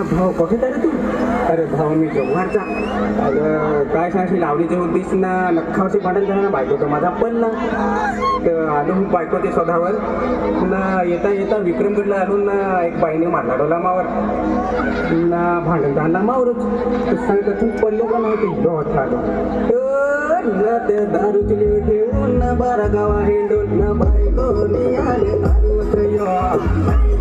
भाऊ कुठे तर तू? अरे भाऊ मी जव्हारचा. अगं काय सांगशील लावणीचे उद्देश ना नख्खावरची भांडण झाला ना बायको तो माझा पण ना तर आलो मी बायको ते स्वतःवर ना येता येता विक्रमगडला आलो ना एक बाईने मारला डोला मावर ना भांडण झाला मावरच सांगता तू पडलो का नाही ते डोहत आलो तर दारूची ठेवून ना बारा गावा हिंडून ना बायको आले